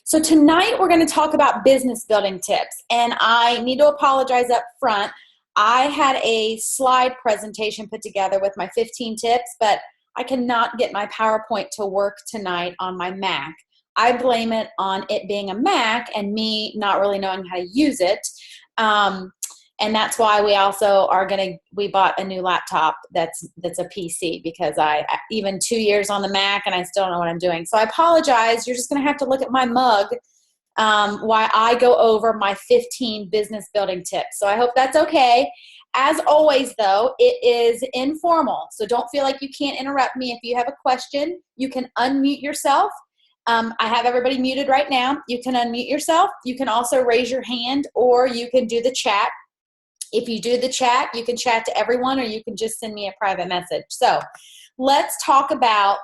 So tonight we're going to talk about business building tips, and I need to apologize up front. I had a slide presentation put together with my 15 tips, but I cannot get my PowerPoint to work tonight on my Mac. I blame it on it being a Mac and me not really knowing how to use it. And that's why we bought a new laptop that's a PC, because even 2 years on the Mac and I still don't know what I'm doing. So I apologize. You're just going to have to look at my mug while I go over my 15 business building tips. So I hope that's okay. As always, though, it is informal. So don't feel like you can't interrupt me. If you have a question, you can unmute yourself. I have everybody muted right now. You can unmute yourself. You can also raise your hand, or you can do the chat. If you do the chat, you can chat to everyone, or you can just send me a private message. So let's talk about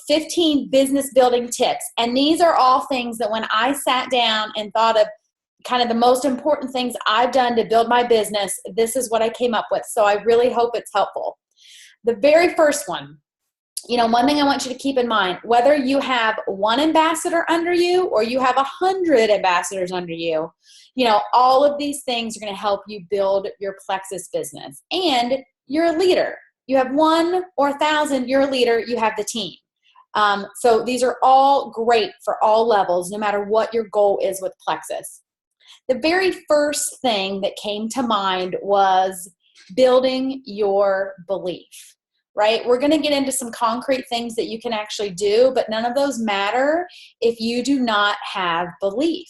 15 business building tips. And these are all things that when I sat down and thought of kind of the most important things I've done to build my business, this is what I came up with. So I really hope it's helpful. The very first one, one thing I want you to keep in mind, whether you have one ambassador under you or you have 100 ambassadors under you, all of these things are going to help you build your Plexus business. And you're a leader. You have 1 or 1,000, you're a leader, you have the team. So these are all great for all levels, no matter what your goal is with Plexus. The very first thing that came to mind was building your belief. Right? We're going to get into some concrete things that you can actually do, but none of those matter if you do not have belief.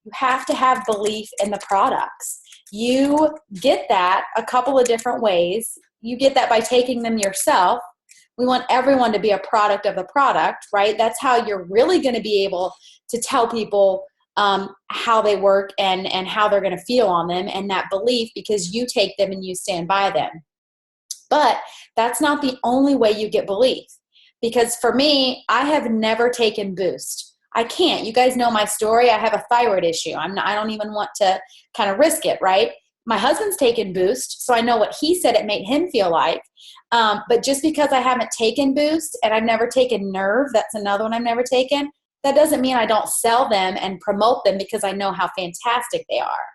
You have to have belief in the products. You get that a couple of different ways. You get that by taking them yourself. We want everyone to be a product of the product, right? That's how you're really going to be able to tell people how they work and how they're going to feel on them, and that belief, because you take them and you stand by them. But that's not the only way you get belief, because for me, I have never taken Boost. I can't. You guys know my story. I have a thyroid issue. I don't even want to kind of risk it, right? My husband's taken Boost, so I know what he said it made him feel like. But just because I haven't taken Boost and I've never taken Nerve, that's another one I've never taken, that doesn't mean I don't sell them and promote them, because I know how fantastic they are.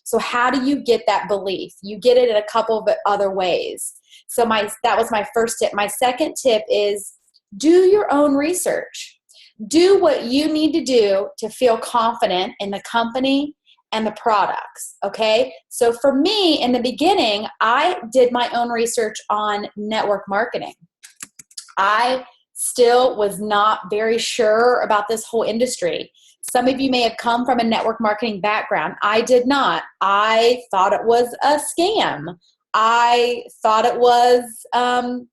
So how do you get that belief? You get it in a couple of other ways. So that was my first tip. My second tip is do your own research. Do what you need to do to feel confident in the company and the products, okay? So for me, in the beginning, I did my own research on network marketing. I still was not very sure about this whole industry. Some of you may have come from a network marketing background. I did not. I thought it was a scam. I thought it was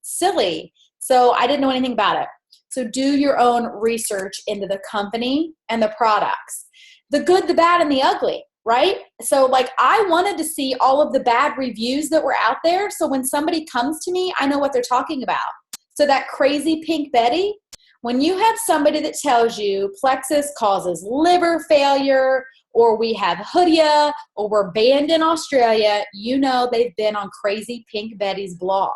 silly. So I didn't know anything about it. So do your own research into the company and the products. The good, the bad, and the ugly, right? So I wanted to see all of the bad reviews that were out there. So when somebody comes to me, I know what they're talking about. So that crazy Pink Betty, when you have somebody that tells you Plexus causes liver failure, or we have Hoodia, or we're banned in Australia, they've been on crazy Pink Betty's blog.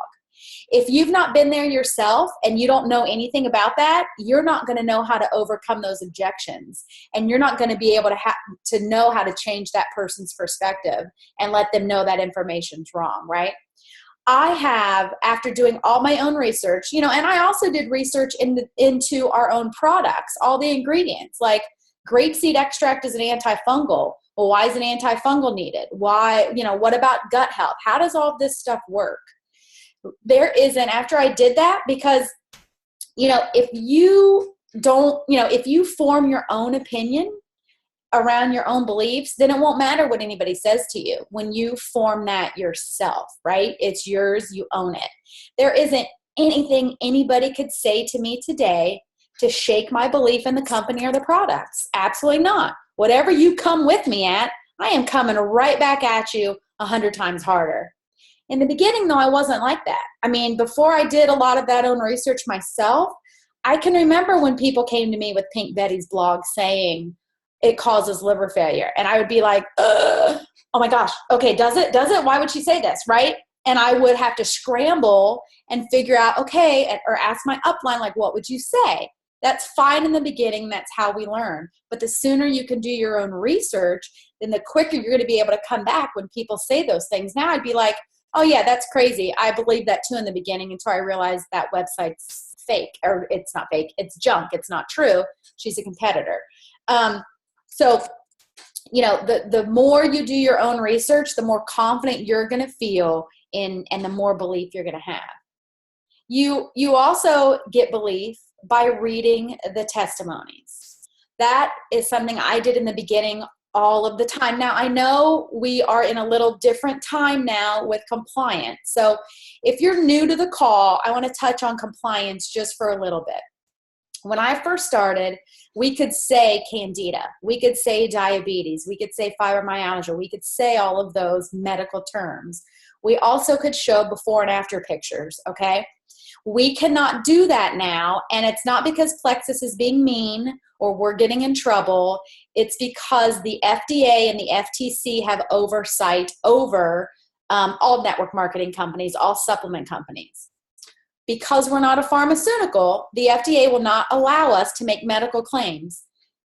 If you've not been there yourself and you don't know anything about that, you're not going to know how to overcome those objections. And you're not going to be able to know how to change that person's perspective and let them know that information's wrong, right? I have, after doing all my own research, and I also did research into our own products, all the ingredients, like grapeseed extract is an antifungal. Well, why is an antifungal needed? Why, what about gut health? How does all of this stuff work? There isn't, after I did that, because, if you don't, if you form your own opinion around your own beliefs, then it won't matter what anybody says to you when you form that yourself, right? It's yours, you own it. There isn't anything anybody could say to me today to shake my belief in the company or the products. Absolutely not. Whatever you come with me at, I am coming right back at you 100 times harder. In the beginning, though, I wasn't like that. I mean, before I did a lot of that own research myself, I can remember when people came to me with Pink Betty's blog saying it causes liver failure. And I would be like, oh my gosh, okay, does it? Why would she say this, right? And I would have to scramble and figure out, okay, or ask my upline, what would you say? That's fine in the beginning. That's how we learn. But the sooner you can do your own research, then the quicker you're going to be able to come back when people say those things. Now I'd be like, oh yeah, that's crazy. I believed that too in the beginning until I realized that website's fake, or it's not fake. It's junk. It's not true. She's a competitor. So, you know, the more you do your own research, the more confident you're going to feel in, and the more belief you're going to have. You also get belief by reading the testimonies. That is something I did in the beginning all of the time. Now, I know we are in a little different time now with compliance. So if you're new to the call, I want to touch on compliance just for a little bit. When I first started, we could say candida, we could say diabetes, we could say fibromyalgia, we could say all of those medical terms. We also could show before and after pictures, okay? We cannot do that now, and it's not because Plexus is being mean or we're getting in trouble. It's because the FDA and the FTC have oversight over all network marketing companies, all supplement companies. Because we're not a pharmaceutical, the FDA will not allow us to make medical claims,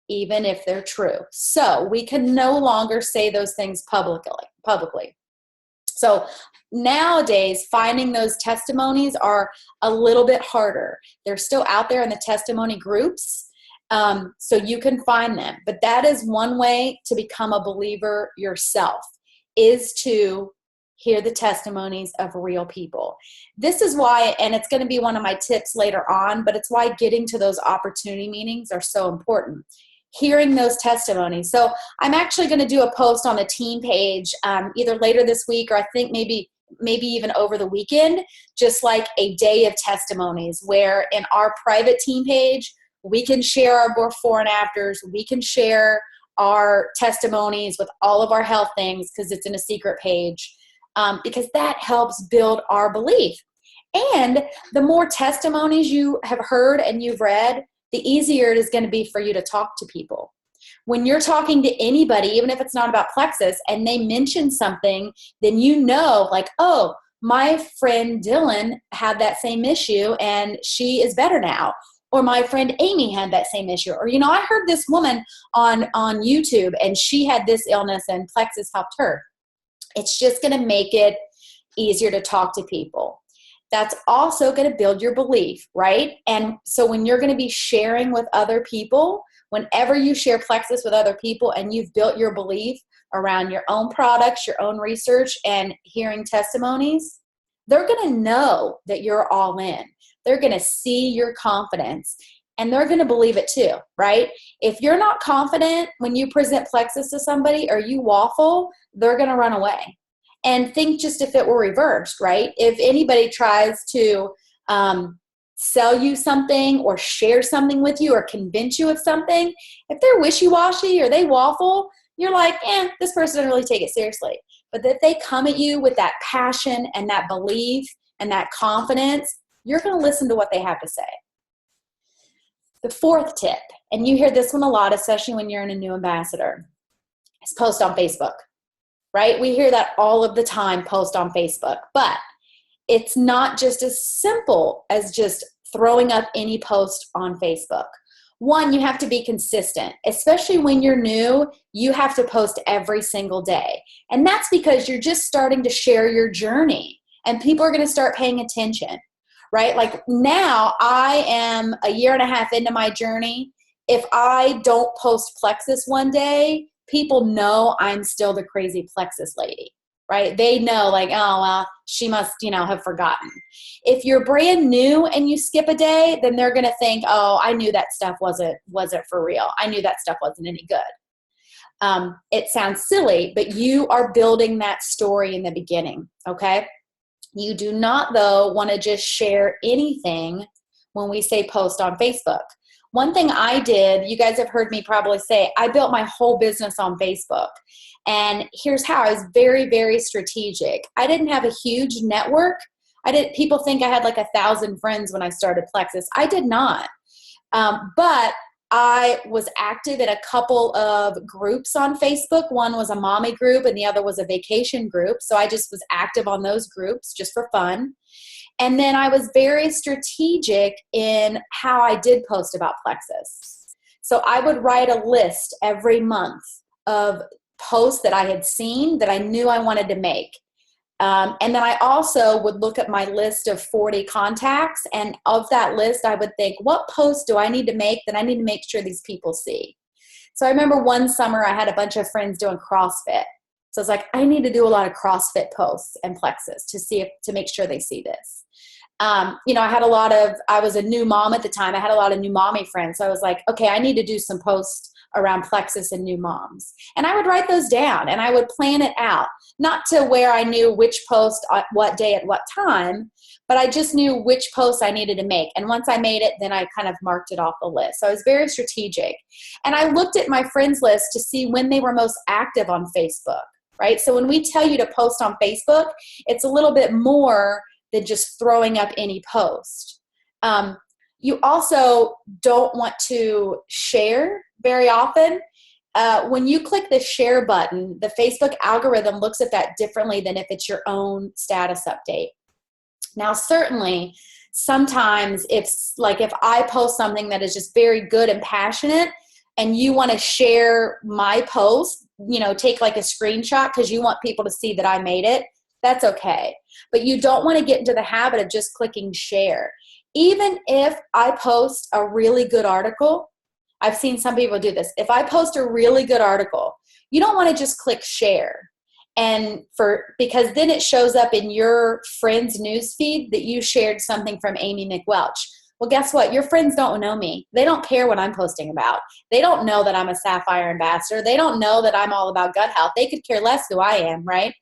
even if they're true. So we can no longer say those things publicly. So nowadays, finding those testimonies are a little bit harder. They're still out there in the testimony groups, so you can find them. But that is one way to become a believer yourself, is to hear the testimonies of real people. This is why, and it's going to be one of my tips later on, but it's why getting to those opportunity meetings are so important. Hearing those testimonies. So I'm actually going to do a post on the team page either later this week, or I think maybe even over the weekend, just like a day of testimonies, where in our private team page, we can share our before and afters. We can share our testimonies with all of our health things because it's in a secret page. Because that helps build our belief. And the more testimonies you have heard and you've read, the easier it is going to be for you to talk to people. When you're talking to anybody, even if it's not about Plexus, and they mention something, then you know, like, oh, my friend Dylan had that same issue and she is better now. Or my friend Amy had that same issue. Or, you know, I heard this woman on YouTube and she had this illness and Plexus helped her. It's just going to make it easier to talk to people. That's also going to build your belief, right? And so when you're going to be sharing with other people, whenever you share Plexus with other people and you've built your belief around your own products, your own research, and hearing testimonies, they're going to know that you're all in. They're going to see your confidence, and they're going to believe it too, right? If you're not confident when you present Plexus to somebody, or you waffle, they're going to run away. And think just if it were reversed, right? If anybody tries to sell you something or share something with you or convince you of something, if they're wishy-washy or they waffle, you're like, this person doesn't really take it seriously. But if they come at you with that passion and that belief and that confidence, you're going to listen to what they have to say. The fourth tip, and you hear this one a lot, especially when you're in a new ambassador, is post on Facebook, right? We hear that all of the time, post on Facebook. But it's not just as simple as just throwing up any post on Facebook. One, you have to be consistent. Especially when you're new, you have to post every single day. And that's because you're just starting to share your journey, and people are going to start paying attention. Right? Like now I am a year and a half into my journey. If I don't post Plexus one day, people know I'm still the crazy Plexus lady, right? They know, like, oh, well, she must, have forgotten. If you're brand new and you skip a day, then they're going to think, oh, I knew that stuff wasn't for real. I knew that stuff wasn't any good. It sounds silly, but you are building that story in the beginning, okay? You do not, though, want to just share anything when we say post on Facebook. One thing I did, you guys have heard me probably say, I built my whole business on Facebook. And here's how. I was very, very strategic. I didn't have a huge network. People think I had like 1,000 friends when I started Plexus. I did not. But I was active in a couple of groups on Facebook. One was a mommy group and the other was a vacation group. So I just was active on those groups just for fun. And then I was very strategic in how I did post about Plexus. So I would write a list every month of posts that I had seen that I knew I wanted to make. And then I also would look at my list of 40 contacts, and of that list, I would think, what posts do I need to make that I need to make sure these people see? So I remember one summer I had a bunch of friends doing CrossFit. So I was like, I need to do a lot of CrossFit posts and Plexus to make sure they see this. I was a new mom at the time. I had a lot of new mommy friends. So I was like, okay, I need to do some posts around Plexus and new moms. And I would write those down and I would plan it out, not to where I knew which post at what day at what time, but I just knew which posts I needed to make. And once I made it, then I kind of marked it off the list. So I was very strategic. And I looked at my friends list to see when they were most active on Facebook, right? So when we tell you to post on Facebook, it's a little bit more than just throwing up any post. You also don't want to share very often. When you click the share button, the Facebook algorithm looks at that differently than if it's your own status update. Now, certainly, sometimes it's like if I post something that is just very good and passionate and you want to share my post, take like a screenshot because you want people to see that I made it, that's okay. But you don't want to get into the habit of just clicking share. Even if I post a really good article, I've seen some people do this. If I post a really good article, you don't want to just click share. Because then it shows up in your friend's newsfeed that you shared something from Amy McWelch. Well, guess what? Your friends don't know me. They don't care what I'm posting about. They don't know that I'm a Sapphire ambassador. They don't know that I'm all about gut health. They could care less who I am, right?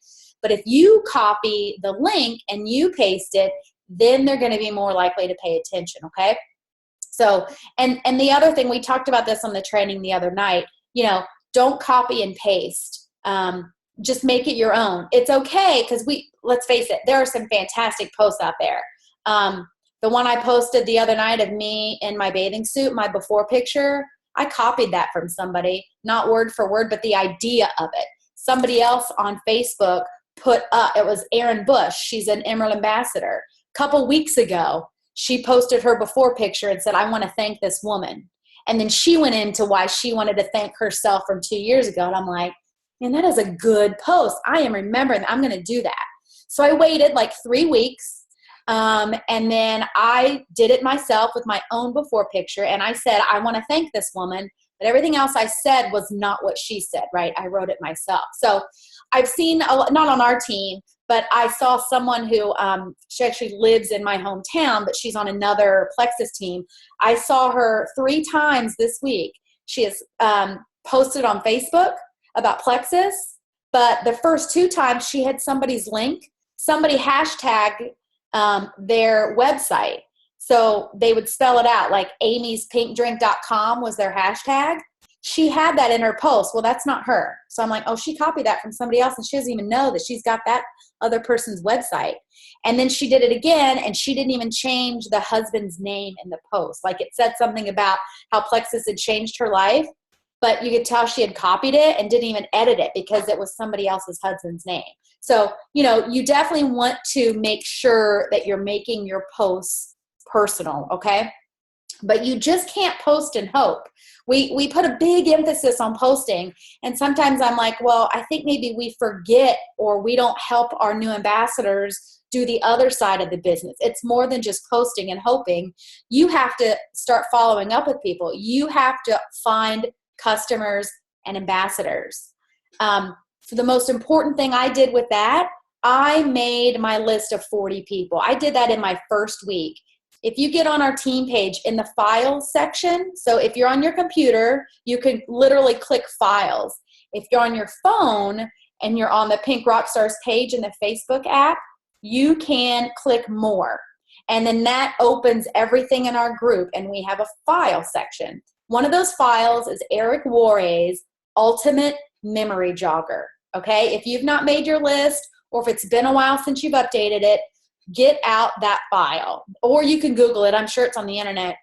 But if you copy the link and you paste it, then they're going to be more likely to pay attention, okay? So, and the other thing, we talked about this on the training the other night, don't copy and paste. Just make it your own. It's okay because let's face it, there are some fantastic posts out there. The one I posted the other night of me in my bathing suit, my before picture, I copied that from somebody, not word for word, but the idea of it. Somebody else on Facebook put up, it was Erin Bush. She's an Emerald ambassador. A couple weeks ago, she posted her before picture and said, I want to thank this woman. And then she went into why she wanted to thank herself from 2 years ago. And I'm like, man, that is a good post. I am remembering that. I'm going to do that. So I waited like 3 weeks. And then I did it myself with my own before picture. And I said, I want to thank this woman. But everything else I said was not what she said, right? I wrote it myself. So I've seen, not on our team, but I saw someone who, she actually lives in my hometown, but she's on another Plexus team. I saw her 3 times this week. She has posted on Facebook about Plexus, but the first 2 times she had somebody's link, somebody hashtag their website. So they would spell it out like amyspinkdrink.com was their hashtag. She had that in her post. Well, that's not her. So I'm like, oh, she copied that from somebody else and she doesn't even know that she's got that other person's website. And then she did it again and she didn't even change the husband's name in the post. Like it said something about how Plexus had changed her life, but you could tell she had copied it and didn't even edit it because it was somebody else's husband's name. So, you definitely want to make sure that you're making your posts personal, okay? But you just can't post and hope. We put a big emphasis on posting, and sometimes I'm like, well, I think maybe we forget or we don't help our new ambassadors do the other side of the business. It's more than just posting and hoping. You have to start following up with people. You have to find customers and ambassadors. So the most important thing I did with that, I made my list of 40 people. I did that in my first week. If you get on our team page in the files section, so if you're on your computer, you can literally click files. If you're on your phone and you're on the Pink Rockstars page in the Facebook app, you can click more. And then that opens everything in our group and we have a file section. One of those files is Eric Warre's Ultimate Memory Jogger. Okay, if you've not made your list or if it's been a while since you've updated it, get out that file. Or you can Google it. I'm sure it's on the internet.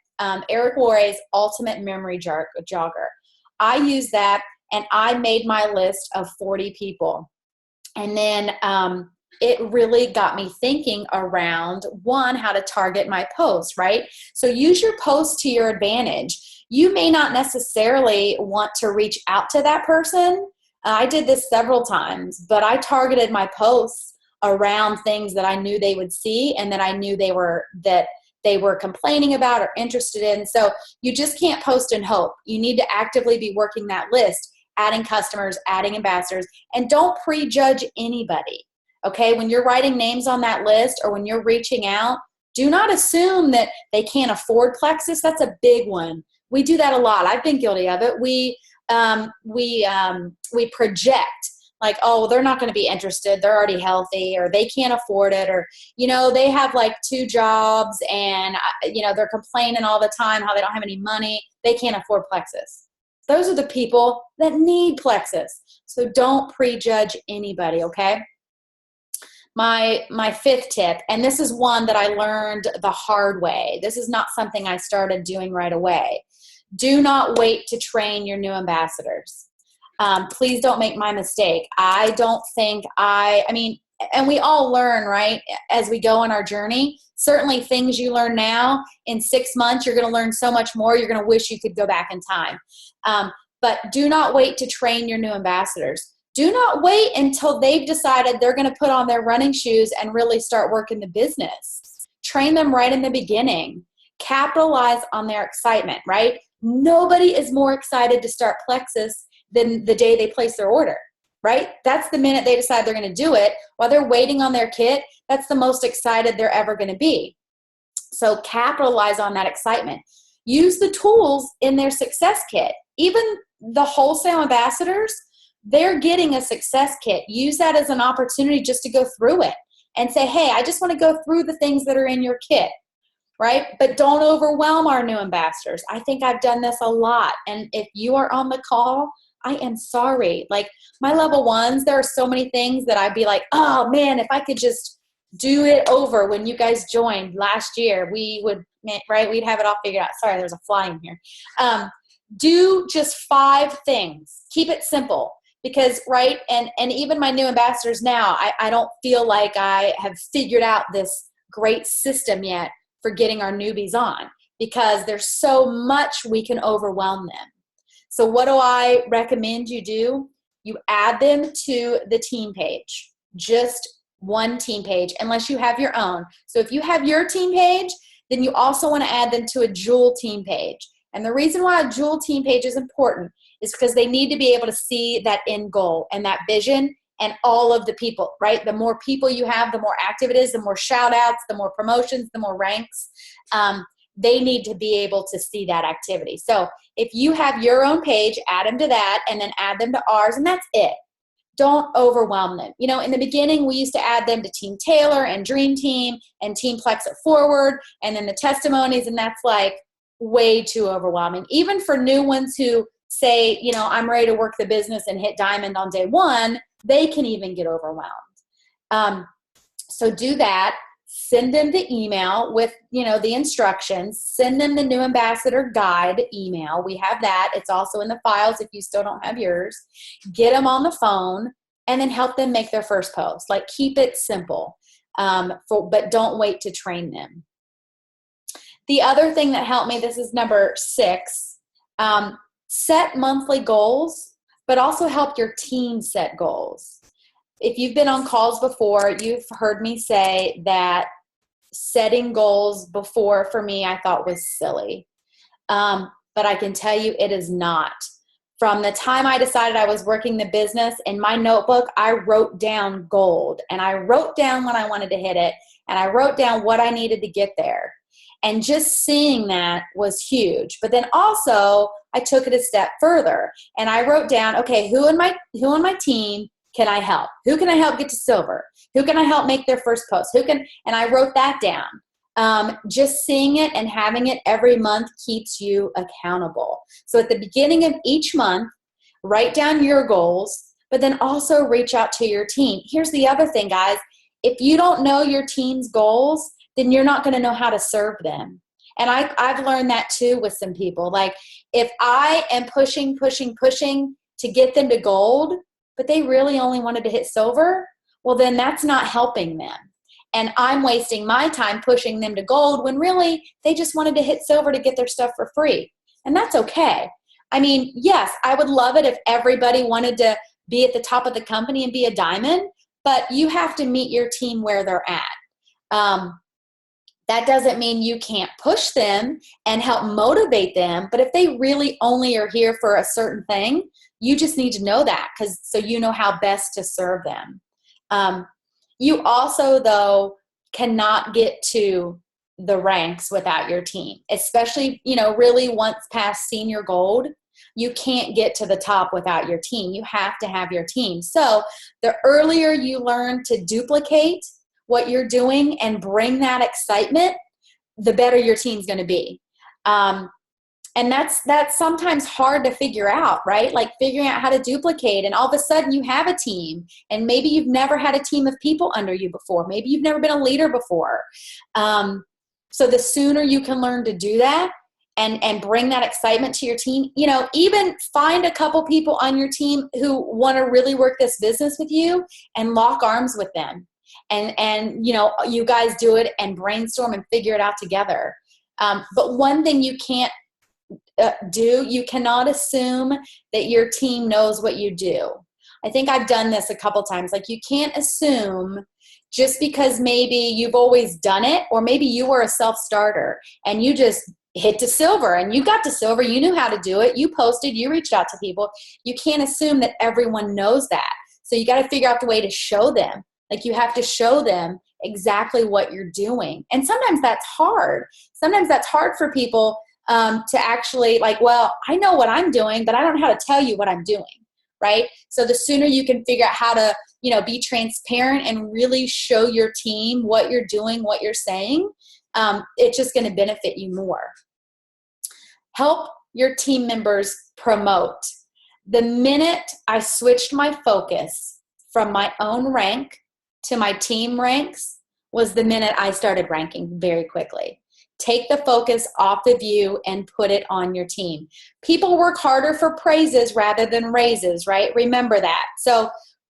Eric Warre's Ultimate Memory Jogger. I use that and I made my list of 40 people. And then it really got me thinking around, one, how to target my posts, right? So use your post to your advantage. You may not necessarily want to reach out to that person. I did this several times, but I targeted my posts around things that I knew they would see and that I knew they were complaining about or interested in. So you just can't post and hope. You need to actively be working that list, adding customers, adding ambassadors, and don't prejudge anybody. Okay, when you're writing names on that list or when you're reaching out, do not assume that they can't afford Plexus. That's a big one. We do that a lot. I've been guilty of it. We project like, oh, they're not going to be interested. They're already healthy, or they can't afford it, or, they have like 2 jobs and, they're complaining all the time how they don't have any money. They can't afford Plexus. Those are the people that need Plexus. So don't prejudge anybody, okay? My 5th tip, and this is one that I learned the hard way. This is not something I started doing right away. Do not wait to train your new ambassadors. Please don't make my mistake. I don't think and we all learn, right, as we go on our journey. Certainly things you learn now, in 6 months, you're going to learn so much more. You're going to wish you could go back in time. But do not wait to train your new ambassadors. Do not wait until they've decided they're going to put on their running shoes and really start working the business. Train them right in the beginning. Capitalize on their excitement, right? Nobody is more excited to start Plexus than the day they place their order, right? That's the minute they decide they're going to do it. While they're waiting on their kit, that's the most excited they're ever going to be. So capitalize on that excitement. Use the tools in their success kit. Even the wholesale ambassadors, they're getting a success kit. Use that as an opportunity just to go through it and say, hey, I just want to go through the things that are in your kit, right? But don't overwhelm our new ambassadors. I think I've done this a lot. And if you are on the call, I am sorry. Like my level ones, there are so many things that I'd be like, oh man, if I could just do it over when you guys joined last year, we would, right? We'd have it all figured out. Sorry, there's a fly in here. Do just 5 things. Keep it simple. Because, right, and even my new ambassadors now, I don't feel like I have figured out this great system yet for getting our newbies on, because there's so much we can overwhelm them. So what do I recommend you do? You add them to the team page, just one team page, unless you have your own. So if you have your team page, then you also want to add them to a Joule team page. And the reason why a Joule team page is important is because they need to be able to see that end goal and that vision and all of the people, right? The more people you have, the more active it is, the more shout outs, the more promotions, the more ranks. They need to be able to see that activity. So if you have your own page, add them to that and then add them to ours, and that's it. Don't overwhelm them. In the beginning, we used to add them to Team Taylor and Dream Team and Team Plex It Forward and then the testimonies, and that's like way too overwhelming. Even for new ones who say, I'm ready to work the business and hit diamond on day 1, they can even get overwhelmed. So do that. Send them the email with, the instructions. Send them the new ambassador guide email. We have that. It's also in the files if you still don't have yours. Get them on the phone and then help them make their first post. Like, keep it simple, but don't wait to train them. The other thing that helped me, this is number 6, set monthly goals, but also help your team set goals. If you've been on calls before, you've heard me say that setting goals before, for me, I thought was silly. But I can tell you it is not. From the time I decided I was working the business, in my notebook, I wrote down gold, and I wrote down when I wanted to hit it, and I wrote down what I needed to get there. And just seeing that was huge. But then also, I took it a step further, and I wrote down, okay, who on my team can I help? Who can I help get to silver? Who can I help make their first post? And I wrote that down. Just seeing it and having it every month keeps you accountable. So at the beginning of each month, write down your goals, but then also reach out to your team. Here's the other thing, guys. If you don't know your team's goals, then you're not going to know how to serve them. And I've learned that too with some people. Like, if I am pushing to get them to gold, but they really only wanted to hit silver, well, then that's not helping them. And I'm wasting my time pushing them to gold when really they just wanted to hit silver to get their stuff for free. And that's okay. I mean, yes, I would love it if everybody wanted to be at the top of the company and be a diamond, but you have to meet your team where they're at. That doesn't mean you can't push them and help motivate them, but if they really only are here for a certain thing, you just need to know that, so you know how best to serve them. You also, though, cannot get to the ranks without your team, especially, really once past senior gold. You can't get to the top without your team. You have to have your team. So the earlier you learn to duplicate what you're doing and bring that excitement, the better your team's going to be. And that's sometimes hard to figure out, right? Like figuring out how to duplicate, and all of a sudden you have a team, and maybe you've never had a team of people under you before. Maybe you've never been a leader before. So the sooner you can learn to do that and bring that excitement to your team, even find a couple people on your team who want to really work this business with you and lock arms with them. And you guys do it and brainstorm and figure it out together. But one thing you can't you cannot assume that your team knows what you do. I think I've done this a couple times. Like, you can't assume just because maybe you've always done it, or maybe you were a self-starter and you just hit to silver and you got to silver, you knew how to do it, you posted, you reached out to people. You can't assume that everyone knows that. So you got to figure out the way to show them. Like, you have to show them exactly what you're doing. And sometimes that's hard. Sometimes that's hard for people to actually, like, well, I know what I'm doing, but I don't know how to tell you what I'm doing, right? So the sooner you can figure out how to, be transparent and really show your team what you're doing, what you're saying, it's just going to benefit you more. Help your team members promote. The minute I switched my focus from my own rank to my team ranks was the minute I started ranking very quickly. Take the focus off of you and put it on your team. People work harder for praises rather than raises, right? Remember that. So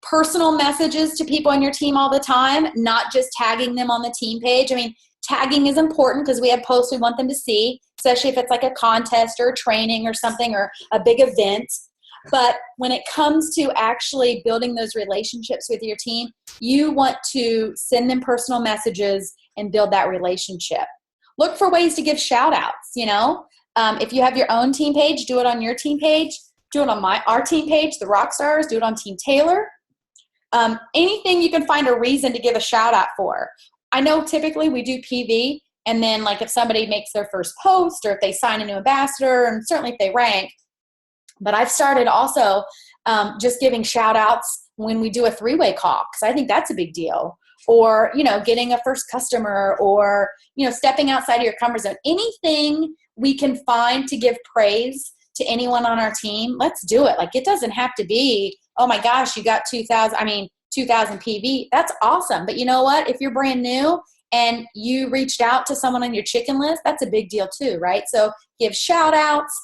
personal messages to people on your team all the time, not just tagging them on the team page. I mean, tagging is important because we have posts we want them to see, especially if it's like a contest or a training or something or a big event. But when it comes to actually building those relationships with your team, you want to send them personal messages and build that relationship. Look for ways to give shout outs, if you have your own team page, do it on your team page, do it on our team page, the Rockstars, do it on Team Taylor. Anything you can find a reason to give a shout out for. I know typically we do PV, and then like if somebody makes their first post or if they sign a new ambassador, and certainly if they rank. But I've started also just giving shout outs when we do a 3-way call, because I think that's a big deal. Or, getting a first customer, or, stepping outside of your comfort zone. Anything we can find to give praise to anyone on our team, let's do it. Like, it doesn't have to be, oh my gosh, you got 2,000 PV. That's awesome. But you know what? If you're brand new and you reached out to someone on your chicken list, that's a big deal too, right? So give shout outs.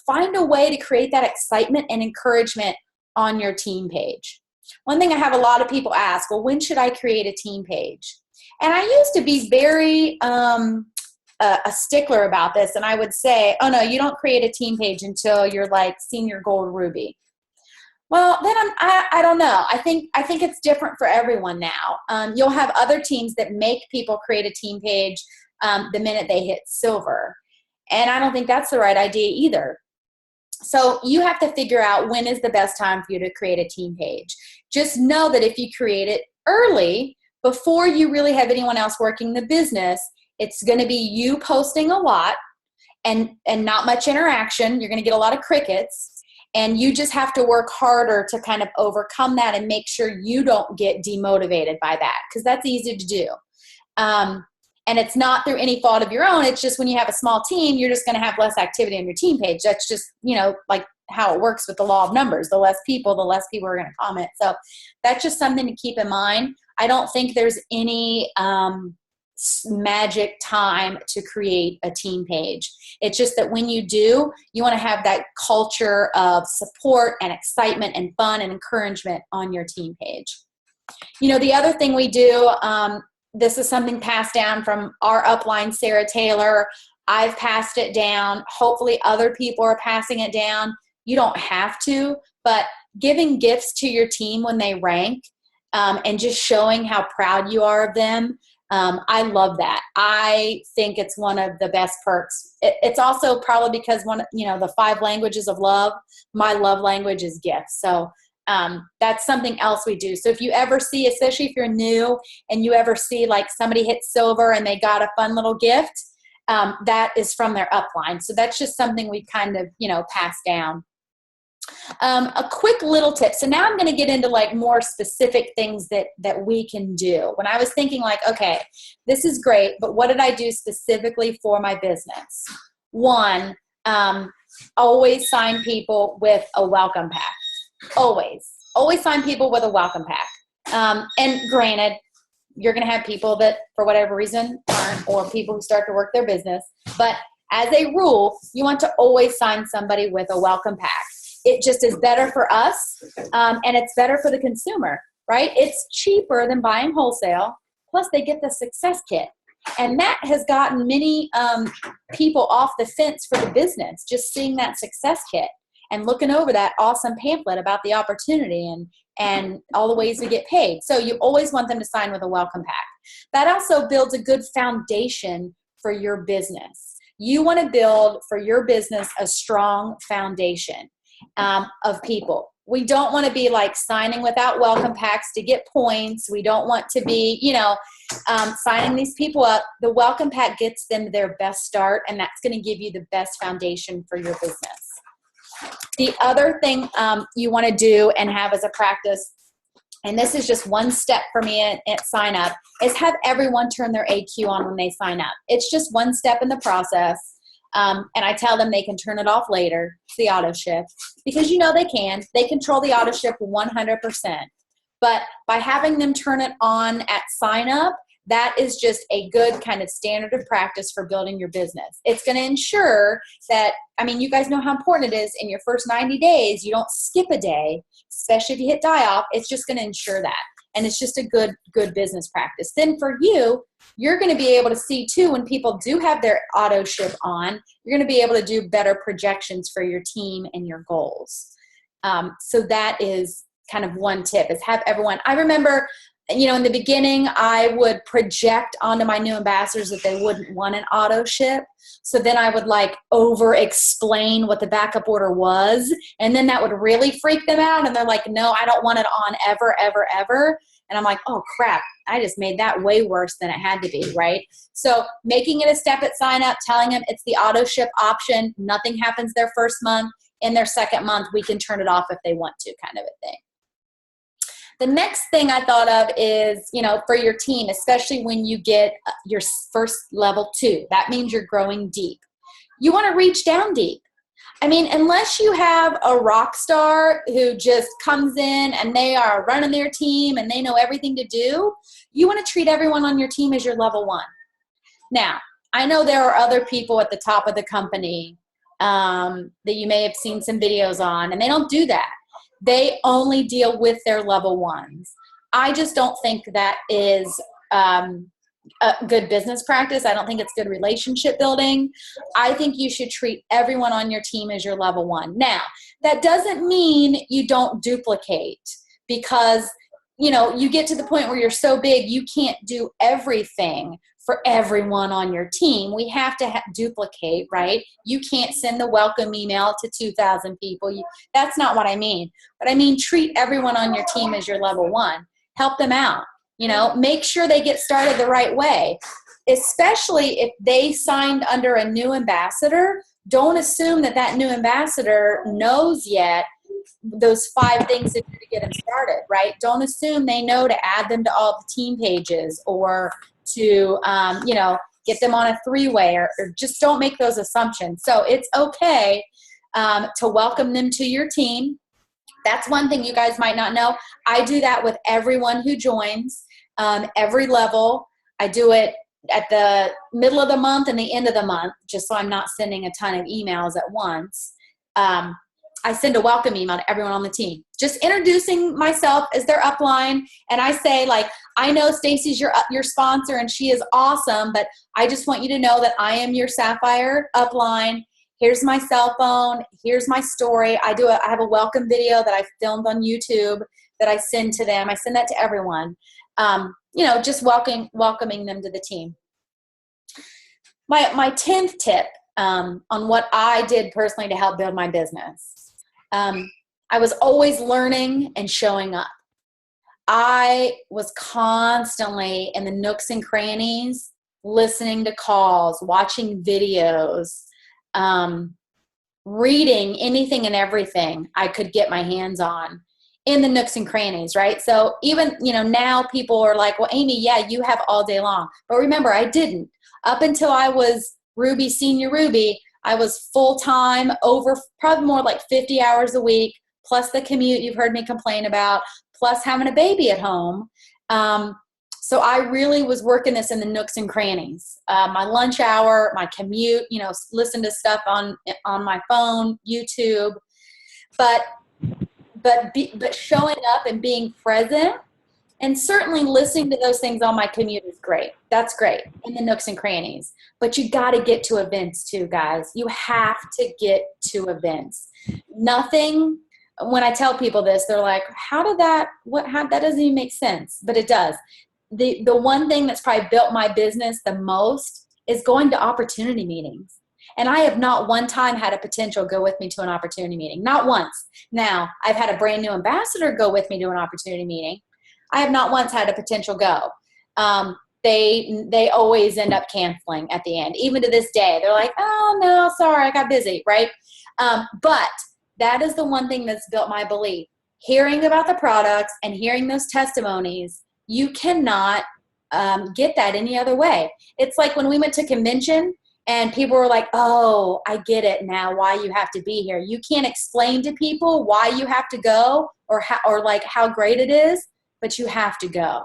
Find a way to create that excitement and encouragement on your team page. One thing I have a lot of people ask, well, when should I create a team page? And I used to be very a stickler about this, and I would say, oh no, you don't create a team page until you're like senior gold ruby. Well, then I don't know. I think it's different for everyone now. You'll have other teams that make people create a team page the minute they hit silver. And I don't think that's the right idea either. So you have to figure out when is the best time for you to create a team page. Just know that if you create it early, before you really have anyone else working the business, it's going to be you posting a lot and not much interaction. You're going to get a lot of crickets, and you just have to work harder to kind of overcome that and make sure you don't get demotivated by that, because that's easy to do. And it's not through any fault of your own. It's just when you have a small team, you're just going to have less activity on your team page. That's just, like how it works with the law of numbers. The less people are going to comment. So that's just something to keep in mind. I don't think there's any magic time to create a team page. It's just that when you do, you want to have that culture of support and excitement and fun and encouragement on your team page. The other thing we do, this is something passed down from our upline, Sarah Taylor. I've passed it down. Hopefully other people are passing it down. You don't have to, but giving gifts to your team when they rank, and just showing how proud you are of them. I love that. I think it's one of the best perks. It's also probably because the 5 languages of love, my love language is gifts. So that's something else we do. So if you ever see, especially if you're new and you ever see like somebody hit silver and they got a fun little gift, that is from their upline. So that's just something we kind of, pass down. A quick little tip. So now I'm going to get into like more specific things that we can do. When I was thinking like, okay, this is great, but what did I do specifically for my business? One, always sign people with a welcome pack. Always sign people with a welcome pack. And granted, you're going to have people that for whatever reason aren't, or people who start to work their business. But as a rule, you want to always sign somebody with a welcome pack. It just is better for us, and it's better for the consumer, right? It's cheaper than buying wholesale. Plus, they get the success kit. And that has gotten many people off the fence for the business, just seeing that success kit and looking over that awesome pamphlet about the opportunity and all the ways we get paid. So you always want them to sign with a welcome pack. That also builds a good foundation for your business. You want to build for your business a strong foundation of people. We don't want to be like signing without welcome packs to get points. We don't want to be, signing these people up. The welcome pack gets them their best start, and that's going to give you the best foundation for your business. The other thing you want to do and have as a practice, and this is just one step for me at sign up, is have everyone turn their AQ on when they sign up. It's just one step in the process. And I tell them they can turn it off later, the auto ship, because they can. They control the auto ship 100%. But by having them turn it on at sign up, that is just a good kind of standard of practice for building your business. It's going to ensure that, you guys know how important it is in your first 90 days, you don't skip a day, especially if you hit die off. It's just going to ensure that. And it's just a good business practice. Then for you, you're going to be able to see too, when people do have their auto ship on, you're going to be able to do better projections for your team and your goals. So that is kind of one tip, is have everyone. I remember, in the beginning, I would project onto my new ambassadors that they wouldn't want an auto ship. So then I would like over explain what the backup order was. And then that would really freak them out. And they're like, no, I don't want it on ever, ever, ever. And I'm like, oh crap, I just made that way worse than it had to be, right? So making it a step at sign up, telling them it's the auto ship option. Nothing happens their first month. In their second month, we can turn it off if they want to, kind of a thing. The next thing I thought of is, for your team, especially when you get your first level 2, that means you're growing deep. You want to reach down deep. Unless you have a rock star who just comes in and they are running their team and they know everything to do, you want to treat everyone on your team as your level 1. Now, I know there are other people at the top of the company that you may have seen some videos on, and they don't do that. They only deal with their level 1s. I just don't think that is a good business practice. I don't think it's good relationship building. I think you should treat everyone on your team as your level 1. Now, that doesn't mean you don't duplicate, because, you get to the point where you're so big, you can't do everything for everyone on your team. We have to duplicate, right? You can't send the welcome email to 2,000 people. That's not what I mean. But I mean, treat everyone on your team as your level 1. Help them out. Make sure they get started the right way. Especially if they signed under a new ambassador, don't assume that new ambassador knows yet those 5 things to do to get them started, right? Don't assume they know to add them to all the team pages, or to, get them on a 3-way, or just don't make those assumptions. So it's okay to welcome them to your team. That's one thing you guys might not know. I do that with everyone who joins, every level. I do it at the middle of the month and the end of the month, just so I'm not sending a ton of emails at once. I send a welcome email to everyone on the team, just introducing myself as their upline. And I say, like, I know Stacy's your sponsor and she is awesome, but I just want you to know that I am your Sapphire upline. Here's my cell phone. Here's my story. I have a welcome video that I filmed on YouTube that I send to them. I send that to everyone. Just welcoming them to the team. My 10th tip on what I did personally to help build my business. I was always learning and showing up. I was constantly in the nooks and crannies, listening to calls, watching videos, reading anything and everything I could get my hands on in the nooks and crannies, right? So even, now people are like, well, Amy, yeah, you have all day long. But remember, I didn't. Up until I was Ruby, Senior Ruby, I was full-time, over probably more like 50 hours a week, plus the commute you've heard me complain about, plus having a baby at home. So I really was working this in the nooks and crannies. My lunch hour, my commute, listen to stuff on my phone, YouTube, but showing up and being present, and certainly listening to those things on my commute is great. That's great in the nooks and crannies. But you got to get to events too, guys. You have to get to events. Nothing. When I tell people this, they're like, that doesn't even make sense, but it does. The one thing that's probably built my business the most is going to opportunity meetings. And I have not one time had a potential go with me to an opportunity meeting. Not once. Now, I've had a brand new ambassador go with me to an opportunity meeting. I have not once had a potential go. They always end up canceling at the end. Even to this day, they're like, oh, no, sorry, I got busy, right? But that is the one thing that's built my belief. Hearing about the products and hearing those testimonies, you cannot get that any other way. It's like when we went to convention and people were like, oh, I get it now why you have to be here. You can't explain to people why you have to go or how great it is, but you have to go.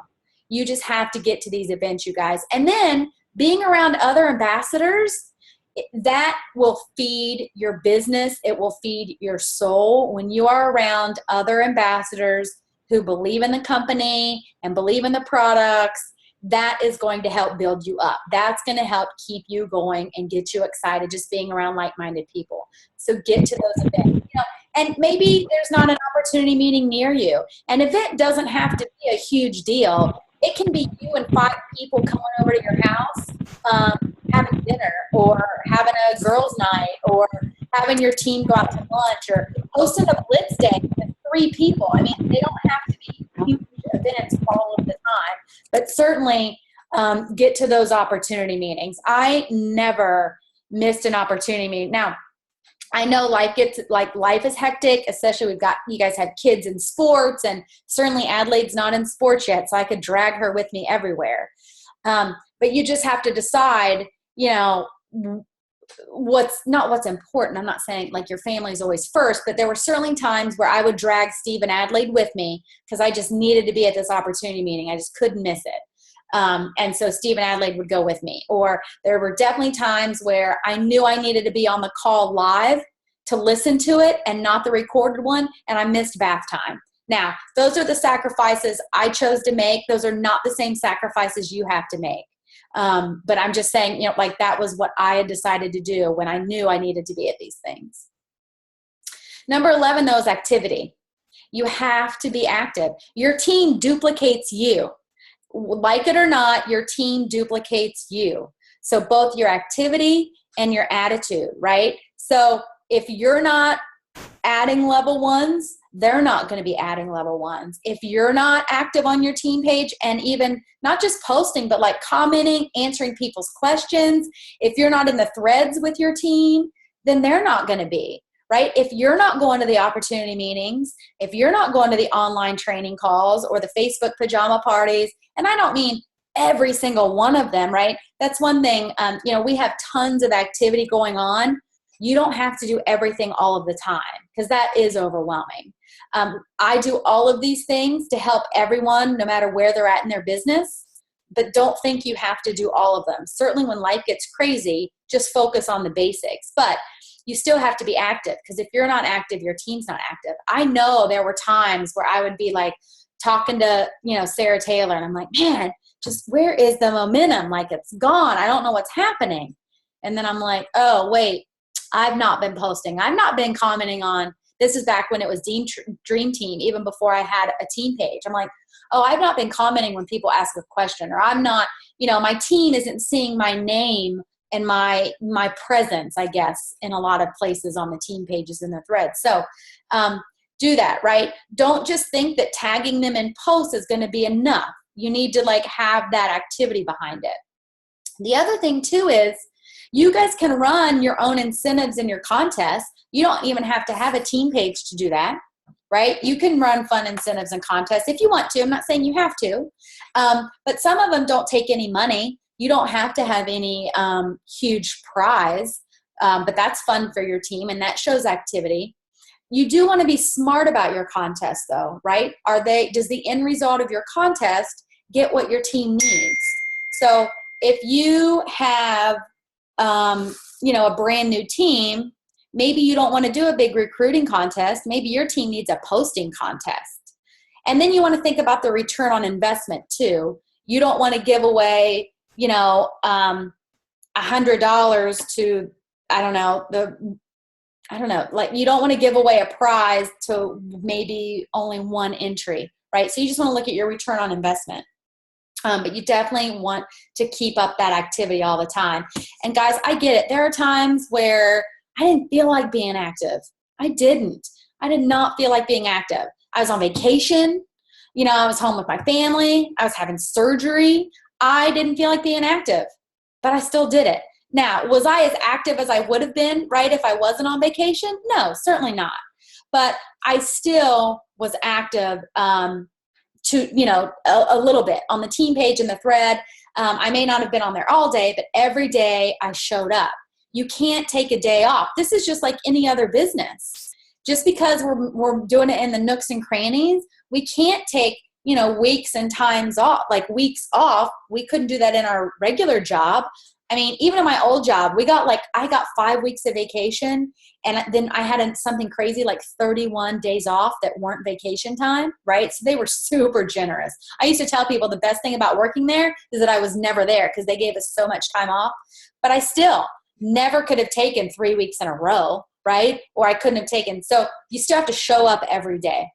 You just have to get to these events, you guys. And then being around other ambassadors, that will feed your business. It will feed your soul. When you are around other ambassadors who believe in the company and believe in the products, that is going to help build you up. That's going to help keep you going and get you excited just being around like-minded people. So get to those events. And maybe there's not an opportunity meeting near you. An event doesn't have to be a huge deal. It can be you and 5 people coming over to your house, having dinner or having a girls' night or having your team go out to lunch or hosting a Blitz Day with 3 people. I mean, they don't have to be huge events all of the time, but certainly get to those opportunity meetings. I never missed an opportunity meeting. Now, I know life is hectic, especially you guys have kids in sports, and certainly Adelaide's not in sports yet, so I could drag her with me everywhere. But you just have to decide, what's important. I'm not saying like your family is always first, but there were certainly times where I would drag Steve and Adelaide with me because I just needed to be at this opportunity meeting. I just couldn't miss it. And so Steve and Adelaide would go with me. Or there were definitely times where I knew I needed to be on the call live to listen to it and not the recorded one, and I missed bath time. Now, those are the sacrifices I chose to make. Those are not the same sacrifices you have to make. But I'm just saying, that was what I had decided to do when I knew I needed to be at these things. Number 11, though, is activity. You have to be active. Your team duplicates you. Like it or not, your team duplicates you. So both your activity and your attitude, right? So if you're not adding level ones, they're not going to be adding level ones. If you're not active on your team page and even not just posting, but like commenting, answering people's questions, if you're not in the threads with your team, then they're not going to be, right? If you're not going to the opportunity meetings, if you're not going to the online training calls or the Facebook pajama parties, and I don't mean every single one of them, right? That's one thing. We have tons of activity going on. You don't have to do everything all of the time because that is overwhelming. I do all of these things to help everyone, no matter where they're at in their business, but don't think you have to do all of them. Certainly when life gets crazy, just focus on the basics. But you still have to be active, because if you're not active, your team's not active. I know there were times where I would be like talking to, Sarah Taylor, and I'm like, man, just where is the momentum? Like, it's gone. I don't know what's happening. And then I'm like, oh, wait, I've not been posting. I've not been commenting on, this is back when it was Dream Team, even before I had a team page. I'm like, oh, I've not been commenting when people ask a question, or I'm not, my team isn't seeing my name and my presence, I guess, in a lot of places on the team pages and the threads. So do that, right? Don't just think that tagging them in posts is going to be enough. You need to have that activity behind it. The other thing too is you guys can run your own incentives in your contests. You don't even have to have a team page to do that, right? You can run fun incentives and contests if you want to. I'm not saying you have to, but some of them don't take any money. You don't have to have any huge prize, but that's fun for your team, and that shows activity. You do want to be smart about your contest though, right? Does the end result of your contest get what your team needs? So if you have, a brand new team, maybe you don't want to do a big recruiting contest. Maybe your team needs a posting contest. And then you want to think about the return on investment too. You don't want to give away, $100 to, you don't want to give away a prize to maybe only one entry, right? So you just want to look at your return on investment. But you definitely want to keep up that activity all the time. And guys, I get it. There are times where I didn't feel like being active. I did not feel like being active. I was on vacation. I was home with my family. I was having surgery. I didn't feel like being active, but I still did it. Now, was I as active as I would have been, right, if I wasn't on vacation? No, certainly not. But I still was active to, a little bit on the team page and the thread. I may not have been on there all day, but every day I showed up. You can't take a day off. This is just like any other business. Just because we're doing it in the nooks and crannies, we can't take, weeks and times off, like weeks off. We couldn't do that in our regular job. I mean, even in my old job, I got 5 weeks of vacation, and then I had something crazy like 31 days off that weren't vacation time, right? So they were super generous. I used to tell people the best thing about working there is that I was never there because they gave us so much time off. But I still never could have taken 3 weeks in a row, right? Or I couldn't have taken. So you still have to show up every day.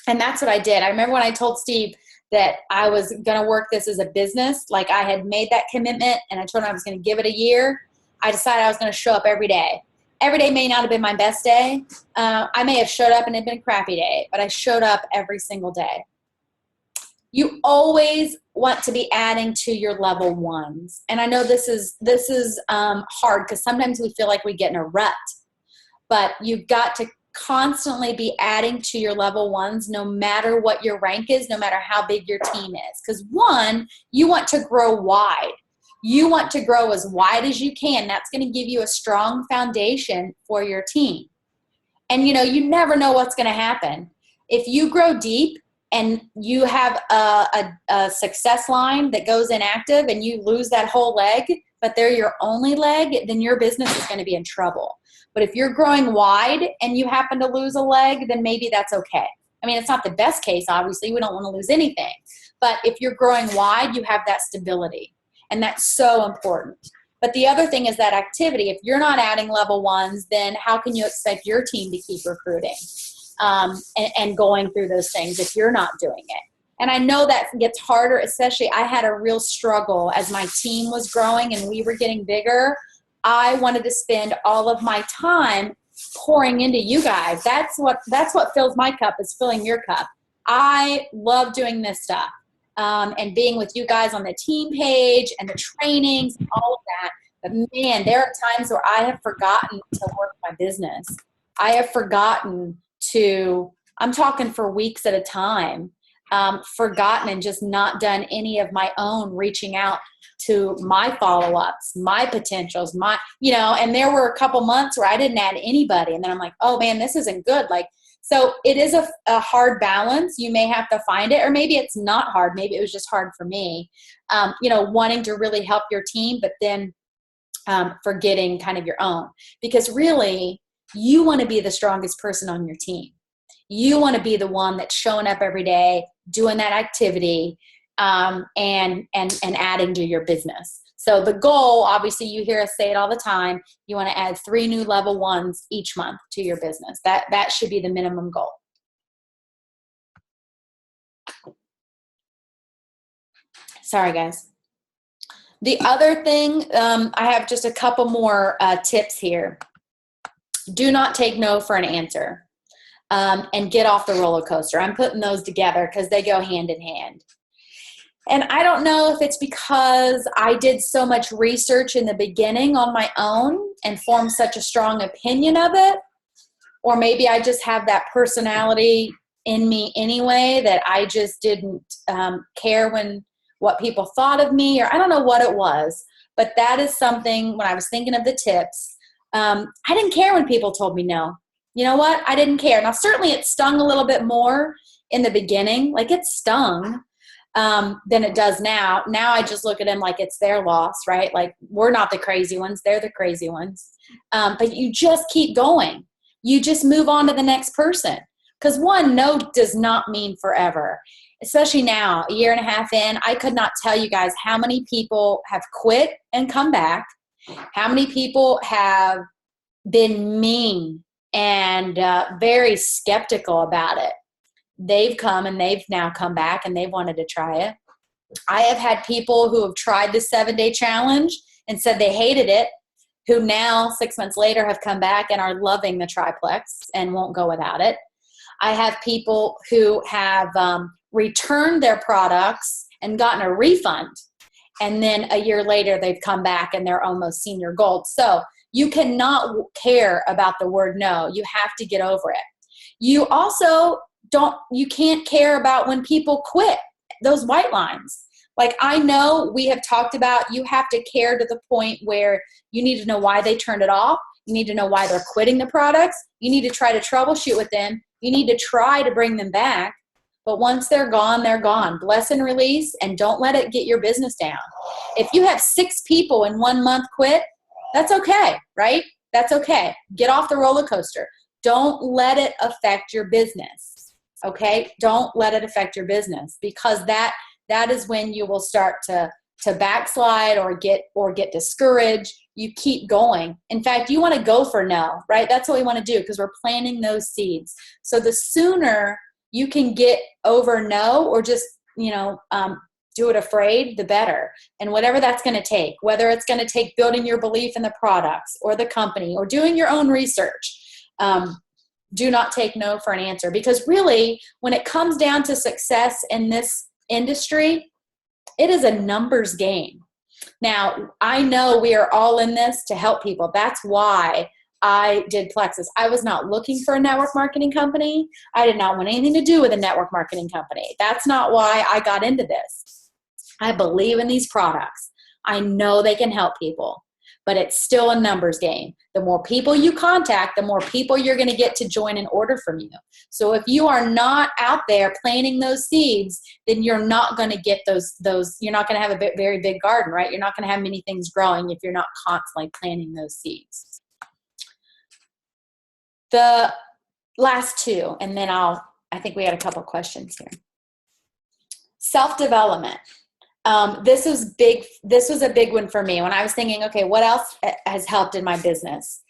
And that's what I did. I remember when I told Steve that I was going to work this as a business, like I had made that commitment and I told him I was going to give it a year. I decided I was going to show up every day. Every day may not have been my best day. I may have showed up and it had been a crappy day, but I showed up every single day. You always want to be adding to your level ones. And I know this is hard because sometimes we feel like we get in a rut, but you've got to constantly be adding to your level ones, no matter what your rank is, no matter how big your team is. Because one, you want to grow wide. You want to grow as wide as you can. That's going to give you a strong foundation for your team. And you never know what's going to happen. If you grow deep and you have a success line that goes inactive and you lose that whole leg, but they're your only leg, then your business is going to be in trouble. But if you're growing wide and you happen to lose a leg, then maybe that's okay. I mean, it's not the best case, obviously. We don't want to lose anything. But if you're growing wide, you have that stability. And that's so important. But the other thing is that activity. If you're not adding level ones, then how can you expect your team to keep recruiting and going through those things if you're not doing it? And I know that gets harder, especially I had a real struggle as my team was growing and we were getting bigger. I wanted to spend all of my time pouring into you guys. That's what fills my cup, is filling your cup. I love doing this stuff and being with you guys on the team page and the trainings and all of that. But man, there are times where I have forgotten to work my business. I have forgotten to, I'm talking for weeks at a time, forgotten and just not done any of my own reaching out to my follow-ups, my potentials, and there were a couple months where I didn't add anybody. And then I'm like, oh man, this isn't good. So it is a hard balance. You may have to find it, or maybe it's not hard. Maybe it was just hard for me, wanting to really help your team, but then for getting kind of your own. Because really, you want to be the strongest person on your team. You want to be the one that's showing up every day, doing that activity, and adding to your business. So the goal, obviously, you hear us say it all the time, you want to add 3 new level 1s each month to your business. That should be the minimum goal. Sorry, guys. The other thing, I have just a couple more tips here. Do not take no for an answer, and get off the roller coaster. I'm putting those together because they go hand in hand. And I don't know if it's because I did so much research in the beginning on my own and formed such a strong opinion of it, or maybe I just have that personality in me anyway that I just didn't care what people thought of me, or I don't know what it was, but that is something when I was thinking of the tips, I didn't care when people told me no. You know what? I didn't care. Now, certainly it stung a little bit more in the beginning, like it stung than it does now. Now I just look at them like it's their loss, right? Like we're not the crazy ones, they're the crazy ones. But you just keep going. You just move on to the next person. Because one, no does not mean forever. Especially now, a year and a half in, I could not tell you guys how many people have quit and come back, how many people have been mean and very skeptical about it. They've come and they've now come back and they've wanted to try it. I have had people who have tried the 7-day challenge and said they hated it, who now 6 months later have come back and are loving the triplex and won't go without it. I have people who have returned their products and gotten a refund, and then a year later they've come back and they're almost senior gold. So you cannot care about the word no. You have to get over it. You also you can't care about when people quit, those white lines. Like I know we have talked about, you have to care to the point where you need to know why they turned it off. You need to know why they're quitting the products. You need to try to troubleshoot with them. You need to try to bring them back. But once they're gone, they're gone. Bless and release, and don't let it get your business down. If you have 6 people in 1 month quit, that's okay, right? That's okay. Get off the roller coaster. Don't let it affect your business, okay? Don't let it affect your business, because that is when you will start to backslide or get discouraged. You keep going. In fact, you want to go for no, right? That's what we want to do, because we're planting those seeds. So the sooner you can get over no, or just, do it afraid, the better. And whatever that's going to take, whether it's going to take building your belief in the products or the company or doing your own research, do not take no for an answer. Because really, when it comes down to success in this industry, it is a numbers game. Now, I know we are all in this to help people. That's why I did Plexus. I was not looking for a network marketing company. I did not want anything to do with a network marketing company. That's not why I got into this. I believe in these products. I know they can help people, but it's still a numbers game. The more people you contact, the more people you're going to get to join and order from you. So if you are not out there planting those seeds, then you're not going to get those, you're not going to have a very big garden, right? You're not going to have many things growing if you're not constantly planting those seeds. The last 2, and then I think we had a couple questions here. Self-development. This was big. This was a big one for me when I was thinking, okay, what else has helped in my business?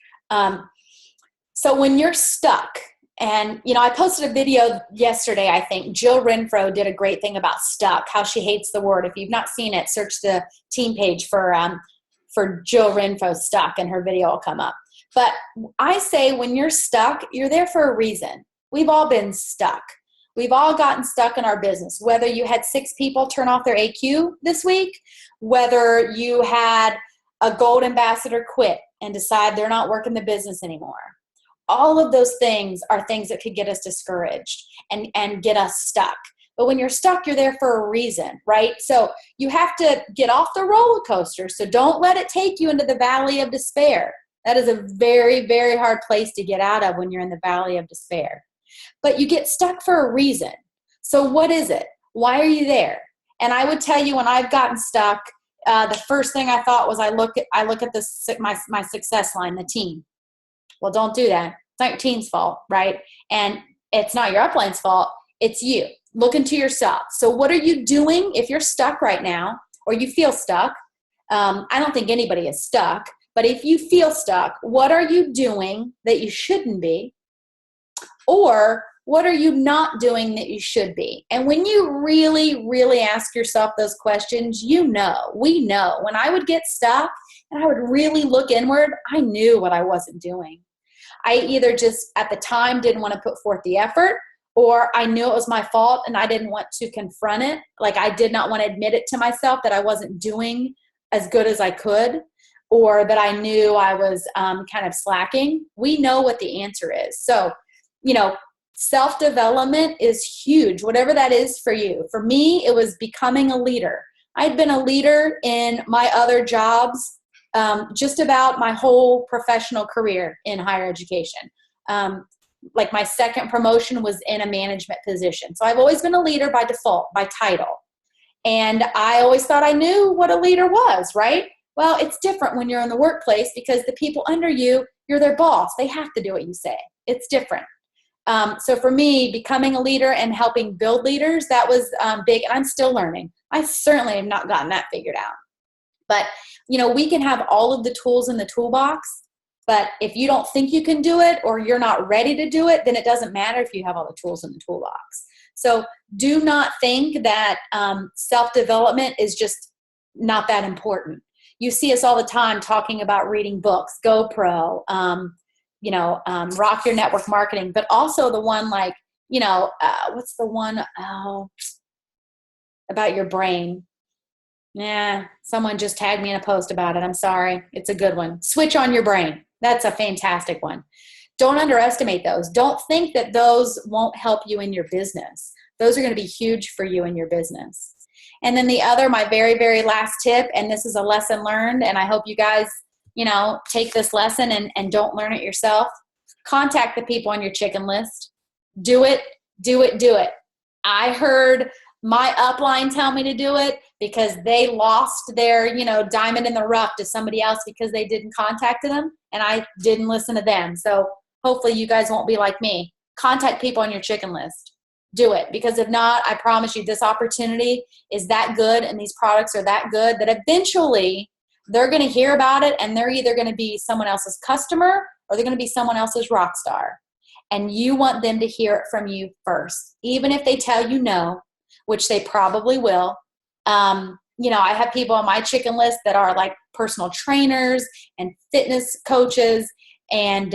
So when you're stuck, and I posted a video yesterday, I think Jill Renfro did a great thing about stuck, how she hates the word. If you've not seen it, search the team page for Jill Renfro stuck, and her video will come up. But I say when you're stuck, you're there for a reason. We've all been stuck. We've all gotten stuck in our business, whether you had 6 people turn off their AQ this week, whether you had a gold ambassador quit and decide they're not working the business anymore. All of those things are things that could get us discouraged and get us stuck. But when you're stuck, you're there for a reason, right? So you have to get off the roller coaster. So don't let it take you into the valley of despair. That is a very, very hard place to get out of when you're in the valley of despair. But you get stuck for a reason. So what is it? Why are you there? And I would tell you, when I've gotten stuck, the first thing I thought was I look at my success line, the team. Well, don't do that. It's not your team's fault, right? And it's not your upline's fault. It's you. Look into yourself. So what are you doing if you're stuck right now or you feel stuck? I don't think anybody is stuck, but if you feel stuck, what are you doing that you shouldn't be? Or what are you not doing that you should be? And when you really, really ask yourself those questions, we know. When I would get stuck and I would really look inward, I knew what I wasn't doing. I either just at the time didn't want to put forth the effort, or I knew it was my fault and I didn't want to confront it. Like I did not want to admit it to myself that I wasn't doing as good as I could, or that I knew I was kind of slacking. We know what the answer is. So, self-development is huge, whatever that is for you. For me, it was becoming a leader. I'd been a leader in my other jobs just about my whole professional career in higher education. Like my second promotion was in a management position. So I've always been a leader by default, by title. And I always thought I knew what a leader was, right? Well, it's different when you're in the workplace because the people under you, you're their boss. They have to do what you say. It's different. So for me, becoming a leader and helping build leaders, that was big. And I'm still learning. I certainly have not gotten that figured out. But, we can have all of the tools in the toolbox. But if you don't think you can do it or you're not ready to do it, then it doesn't matter if you have all the tools in the toolbox. So do not think that self-development is just not that important. You see us all the time talking about reading books, GoPro, Rock Your Network Marketing, but also the one like, what's the one about your brain? Someone just tagged me in a post about it. I'm sorry. It's a good one. Switch on Your Brain. That's a fantastic one. Don't underestimate those. Don't think that those won't help you in your business. Those are going to be huge for you in your business. And then my very, very last tip, and this is a lesson learned, and I hope you guys, take this lesson and don't learn it yourself. Contact the people on your chicken list. Do it, do it, do it. I heard my upline tell me to do it because they lost their, diamond in the rough to somebody else because they didn't contact them and I didn't listen to them. So hopefully you guys won't be like me. Contact people on your chicken list. Do it, because if not, I promise you this opportunity is that good and these products are that good that eventually they're going to hear about it and they're either going to be someone else's customer or they're going to be someone else's rock star. And you want them to hear it from you first, even if they tell you no, which they probably will. I have people on my chicken list that are like personal trainers and fitness coaches. And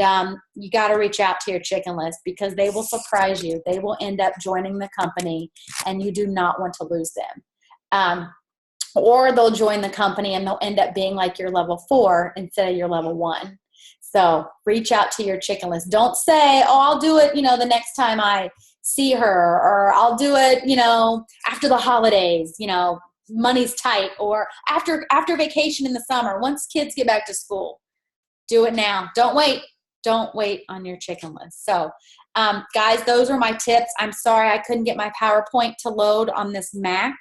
you got to reach out to your chicken list because they will surprise you. They will end up joining the company and you do not want to lose them. Or they'll join the company and they'll end up being like your level 4 instead of your level 1. So reach out to your chicken list. Don't say, oh, I'll do it, the next time I see her, or I'll do it, after the holidays, money's tight, or after vacation in the summer, once kids get back to school. Do it now. Don't wait. Don't wait on your chicken list. So, guys, those are my tips. I'm sorry I couldn't get my PowerPoint to load on this Mac.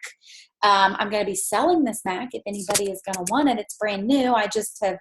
I'm going to be selling this Mac if anybody is going to want it. It's brand new. I just have